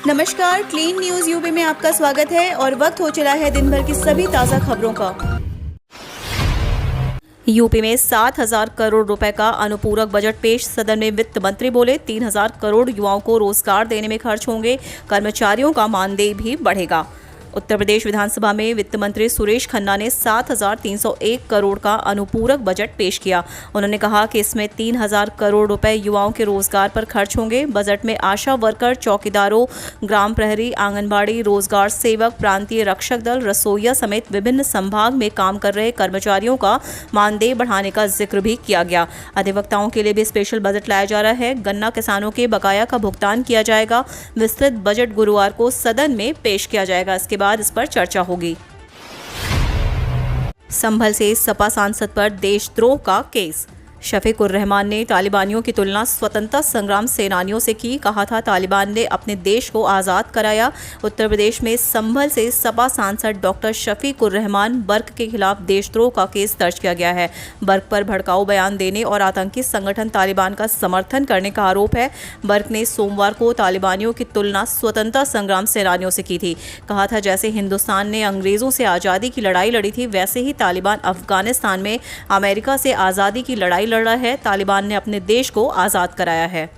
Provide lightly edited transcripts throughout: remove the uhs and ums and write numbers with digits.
नमस्कार, clean news UP में आपका स्वागत है और वक्त हो चला है दिन भर की सभी ताज़ा खबरों का। यूपी में 7,000 करोड़ रुपए का अनुपूरक बजट पेश। सदन में वित्त मंत्री बोले 3,000 करोड़ युवाओं को रोजगार देने में खर्च होंगे, कर्मचारियों का मानदेय भी बढ़ेगा। उत्तर प्रदेश विधानसभा में वित्त मंत्री सुरेश खन्ना ने 7,301 करोड़ का अनुपूरक बजट पेश किया। उन्होंने कहा कि इसमें 3,000 करोड़ रुपए युवाओं के रोजगार पर खर्च होंगे। बजट में आशा वर्कर, चौकीदारों, ग्राम प्रहरी, आंगनबाड़ी, रोजगार सेवक, प्रांतीय रक्षक दल, रसोइया समेत विभिन्न संभाग में काम कर रहे कर्मचारियों का मानदेय बढ़ाने का जिक्र भी किया गया। अधिवक्ताओं के लिए भी स्पेशल बजट लाया जा रहा है। गन्ना किसानों के बकाया का भुगतान किया जाएगा। विस्तृत बजट गुरुवार को सदन में पेश किया जाएगा। इसके बाद इस पर चर्चा होगी। संभल से सपा सांसद पर देशद्रोह का केस। शफीक उर रहमान ने तालिबानियों की तुलना स्वतंत्रता संग्राम सेनानियों से की। कहा था तालिबान ने अपने देश को आज़ाद कराया। उत्तर प्रदेश में संभल से सपा सांसद डॉक्टर शफीक उर रहमान बर्क के खिलाफ देशद्रोह का केस दर्ज किया गया है। बर्क पर भड़काऊ बयान देने और आतंकी संगठन तालिबान का समर्थन करने का आरोप है। बर्क ने सोमवार को तालिबानियों की तुलना स्वतंत्रता संग्राम सेनानियों से की थी। कहा था जैसे हिंदुस्तान ने अंग्रेजों से आज़ादी की लड़ाई लड़ी थी, वैसे ही तालिबान अफगानिस्तान में अमेरिका से आज़ादी की लड़ाई लड़ रहा है। तालिबान ने अपने देश को आजाद कराया है।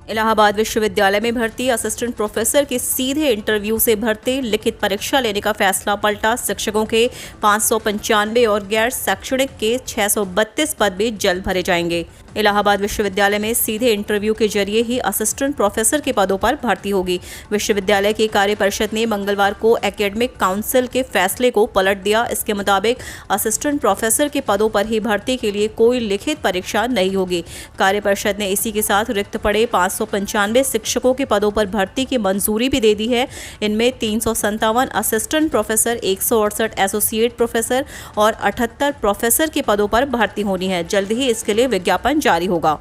इलाहाबाद विश्वविद्यालय में भर्ती असिस्टेंट प्रोफेसर के सीधे इंटरव्यू से भर्ती, लिखित परीक्षा लेने का फैसला पलटा। शिक्षकों के 595 और गैर शैक्षणिक के 632 पद भी जल्द भरे जाएंगे। इलाहाबाद विश्वविद्यालय में सीधे इंटरव्यू के जरिए ही असिस्टेंट प्रोफेसर के पदों पर भर्ती होगी। विश्वविद्यालय की कार्य परिषद ने मंगलवार को एकेडमिक काउंसिल के फैसले को पलट दिया। इसके मुताबिक असिस्टेंट प्रोफेसर के पदों पर ही भर्ती के लिए कोई लिखित परीक्षा नहीं होगी। कार्य परिषद ने इसी के साथ रिक्त पड़े 595 शिक्षकों के पदों पर भर्ती की मंजूरी भी दे दी है। इनमें 357 असिस्टेंट प्रोफेसर, 168 एसोसिएट प्रोफेसर और 78 प्रोफेसर के पदों पर भर्ती होनी है। जल्द ही इसके लिए विज्ञापन जारी होगा।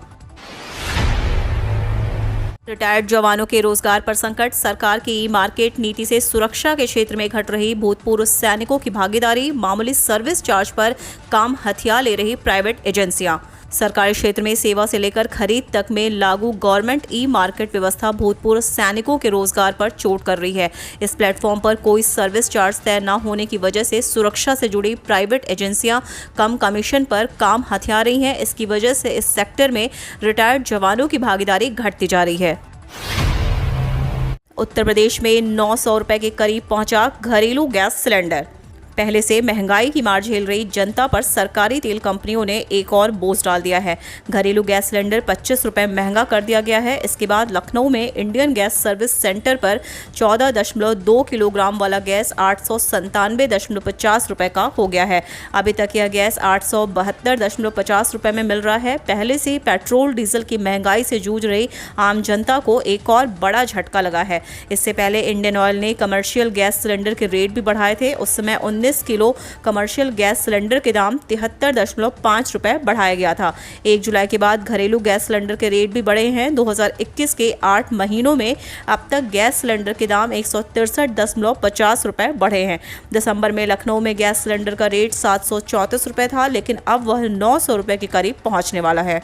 रिटायर्ड जवानों के रोजगार पर संकट। सरकार की ई मार्केट नीति से सुरक्षा के क्षेत्र में घट रही भूतपूर्व सैनिकों की भागीदारी। मामूली सर्विस चार्ज पर काम हथिया ले रही प्राइवेट एजेंसियां। सरकारी क्षेत्र में सेवा से लेकर खरीद तक में लागू गवर्नमेंट ई मार्केट व्यवस्था भूतपूर्व सैनिकों के रोजगार पर चोट कर रही है। इस प्लेटफॉर्म पर कोई सर्विस चार्ज तय न होने की वजह से सुरक्षा से जुड़ी प्राइवेट एजेंसियां कम कमीशन पर काम हथिया रही हैं। इसकी वजह से इस सेक्टर में रिटायर्ड जवानों की भागीदारी घटती जा रही है। उत्तर प्रदेश में 900 रुपए के करीब पहुंचा घरेलू गैस सिलेंडर। पहले से महंगाई की मार झेल रही जनता पर सरकारी तेल कंपनियों ने एक और बोझ डाल दिया है। घरेलू गैस सिलेंडर 25 रुपये महंगा कर दिया गया है। इसके बाद लखनऊ में इंडियन गैस सर्विस सेंटर पर 14.2 किलोग्राम वाला गैस 897.50 रुपये का हो गया है। अभी तक यह गैस 872.50 रुपये में मिल रहा है। पहले से पेट्रोल डीजल की महंगाई से जूझ रही आम जनता को एक और बड़ा झटका लगा है। इससे पहले इंडियन ऑयल ने कमर्शियल गैस सिलेंडर के रेट भी बढ़ाए थे। उस समय 19 किलो कमर्शियल गैस सिलेंडर के दाम 73.5 रुपए बढ़ाया गया था। 1 जुलाई के बाद घरेलू गैस सिलेंडर के रेट भी बढ़े हैं। 2021 के 8 महीनों में अब तक गैस सिलेंडर के दाम 163.50 रुपए बढ़े हैं। दिसंबर में लखनऊ में गैस सिलेंडर का रेट 734 रुपए था, लेकिन अब वह 900 रुपए के करीब पहुंचने वाला है।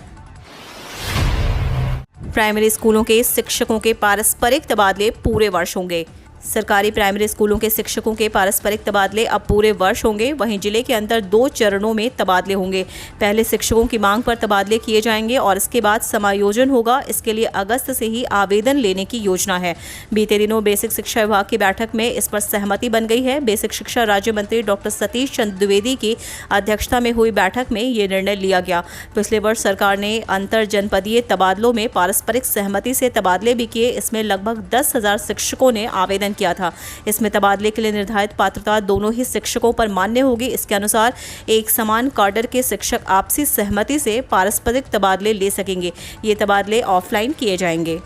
प्राइमरी स्कूलों के शिक्षकों के पारस्परिक तबादले पूरे वर्ष होंगे। सरकारी प्राइमरी स्कूलों के शिक्षकों के पारस्परिक तबादले अब पूरे वर्ष होंगे। वहीं जिले के अंदर 2 चरणों में तबादले होंगे। पहले शिक्षकों की मांग पर तबादले किए जाएंगे और इसके बाद समायोजन होगा। इसके लिए अगस्त से ही आवेदन लेने की योजना है। बीते दिनों बेसिक शिक्षा विभाग की बैठक में इस पर सहमति बन गई है। बेसिक शिक्षा राज्य मंत्री डॉक्टर सतीश चंद्र द्विवेदी की अध्यक्षता में हुई बैठक में ये निर्णय लिया गया। पिछले वर्ष सरकार ने अंतर जनपदीय तबादलों में पारस्परिक सहमति से तबादले भी किए। इसमें लगभग 10,000 शिक्षकों ने आवेदन किया था। इसमें तबादले के लिए निर्धारित पात्रता दोनों ही शिक्षकों पर मान्य होगी। इसके अनुसार एक समान काडर के शिक्षक आपसी सहमति से पारस्परिक तबादले ले सकेंगे। ये तबादले ऑफलाइन किए जाएंगे।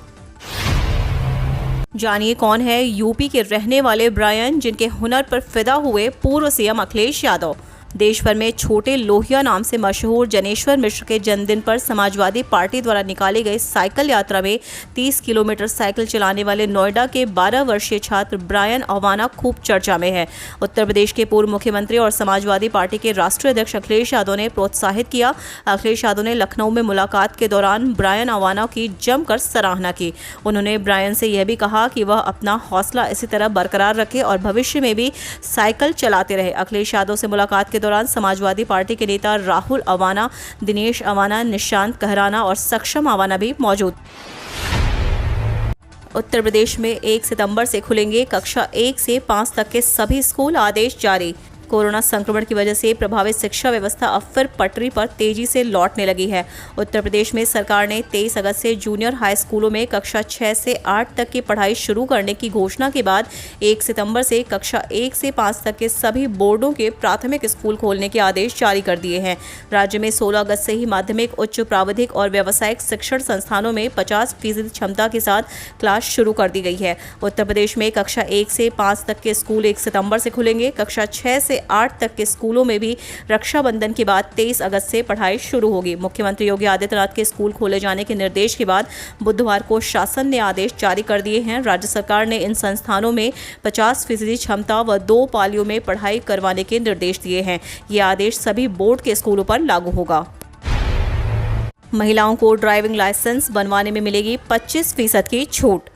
जानिए कौन है यूपी के रहने वाले ब्रायन, जिनके हुनर पर फिदा हुए पूर्व सीएम अखिलेश यादव। देश भर में छोटे लोहिया नाम से मशहूर जनेश्वर मिश्र के जन्मदिन पर समाजवादी पार्टी द्वारा निकाली गई साइकिल यात्रा में 30 किलोमीटर साइकिल चलाने वाले नोएडा के 12 वर्षीय छात्र ब्रायन अवाना खूब चर्चा में है। उत्तर प्रदेश के पूर्व मुख्यमंत्री और समाजवादी पार्टी के राष्ट्रीय अध्यक्ष अखिलेश यादव ने प्रोत्साहित किया। अखिलेश यादव ने लखनऊ में मुलाकात के दौरान ब्रायन अवाना की जमकर सराहना की। उन्होंने ब्रायन से यह भी कहा कि वह अपना हौसला इसी तरह बरकरार रखे और भविष्य में भी साइकिल चलाते रहे। अखिलेश यादव से मुलाकात के दौरान समाजवादी पार्टी के नेता राहुल अवाना, दिनेश अवाना, निशांत कहराना और सक्षम अवाना भी मौजूद। उत्तर प्रदेश में 1 सितंबर से खुलेंगे कक्षा 1 से 5 तक के सभी स्कूल, आदेश जारी। कोरोना संक्रमण की वजह से प्रभावित शिक्षा व्यवस्था अब फिर पटरी पर तेजी से लौटने लगी है। उत्तर प्रदेश में सरकार ने 23 अगस्त से जूनियर हाई स्कूलों में कक्षा 6 से 8 तक की पढ़ाई शुरू करने की घोषणा के बाद 1 सितंबर से कक्षा 1 से 5 तक के सभी बोर्डों के प्राथमिक स्कूल खोलने के आदेश जारी कर दिए हैं। राज्य में 16 अगस्त से ही माध्यमिक, उच्च प्राविधिक और व्यावसायिक शिक्षण संस्थानों में 50% क्षमता के साथ क्लास शुरू कर दी गई है। उत्तर प्रदेश में कक्षा 1 से 5 तक के स्कूल 1 सितंबर से खुलेंगे। कक्षा 6 से 8 तक के स्कूलों में भी रक्षाबंधन के बाद 23 अगस्त से पढ़ाई शुरू होगी। मुख्यमंत्री योगी आदित्यनाथ के स्कूल खोले जाने के निर्देश के बाद बुधवार को शासन ने आदेश जारी कर दिए हैं। राज्य सरकार ने इन संस्थानों में 50% क्षमता व 2 पालियों में पढ़ाई करवाने के निर्देश दिए हैं। ये आदेश सभी बोर्ड के स्कूलों पर लागू होगा। महिलाओं को ड्राइविंग लाइसेंस बनवाने में मिलेगी 25% की छूट।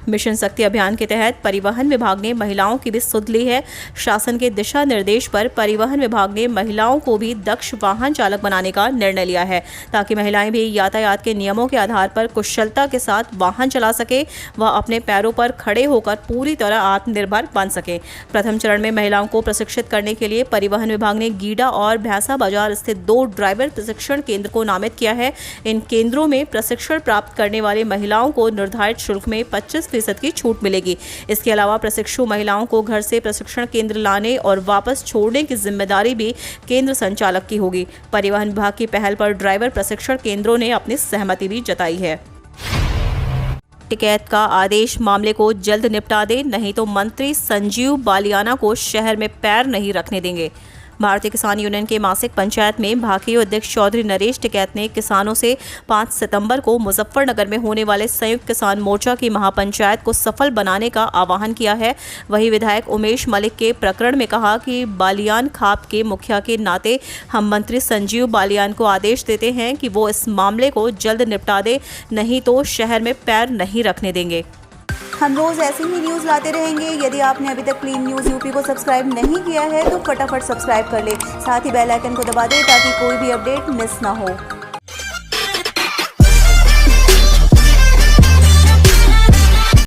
मिशन शक्ति अभियान के तहत परिवहन विभाग ने महिलाओं की भी सुध ली है। शासन के दिशा निर्देश पर परिवहन विभाग ने महिलाओं को भी दक्ष वाहन चालक बनाने का निर्णय लिया है, ताकि महिलाएं भी यातायात के नियमों के आधार पर कुशलता के साथ वाहन चला सके व अपने पैरों पर खड़े होकर पूरी तरह आत्मनिर्भर बन सके। प्रथम चरण में महिलाओं को प्रशिक्षित करने के लिए परिवहन विभाग ने गीडा और भैंसा बाजार स्थित 2 ड्राइवर प्रशिक्षण केंद्र को नामित किया है। इन केंद्रों में प्रशिक्षण प्राप्त करने वाली महिलाओं को निर्धारित शुल्क में 25% की छूट मिलेगी। इसके अलावा प्रशिक्षु महिलाओं को घर से प्रशिक्षण केंद्र लाने और वापस छोड़ने की जिम्मेदारी भी केंद्र संचालक की होगी। परिवहन विभाग की पहल पर ड्राइवर प्रशिक्षण केंद्रों ने अपनी सहमति भी जताई है। टिकैत का आदेश मामले को जल्द निपटा दे, नहीं तो मंत्री संजीव बालियाना को शहर में पैर नहीं रखने देंगे। भारतीय किसान यूनियन के मासिक पंचायत में भाकियू अध्यक्ष चौधरी नरेश टिकैत ने किसानों से 5 सितंबर को मुजफ्फरनगर में होने वाले संयुक्त किसान मोर्चा की महापंचायत को सफल बनाने का आह्वान किया है। वहीं विधायक उमेश मलिक के प्रकरण में कहा कि बालियान खाप के मुखिया के नाते हम मंत्री संजीव बालियान को आदेश देते हैं कि वो इस मामले को जल्द निपटा दे, नहीं तो शहर में पैर नहीं रखने देंगे। हम रोज़ ऐसी ही न्यूज़ लाते रहेंगे। यदि आपने अभी तक क्लीन न्यूज़ यूपी को सब्सक्राइब नहीं किया है तो फटाफट सब्सक्राइब कर ले, साथ ही बेल आइकन को दबा दें ताकि कोई भी अपडेट मिस ना हो।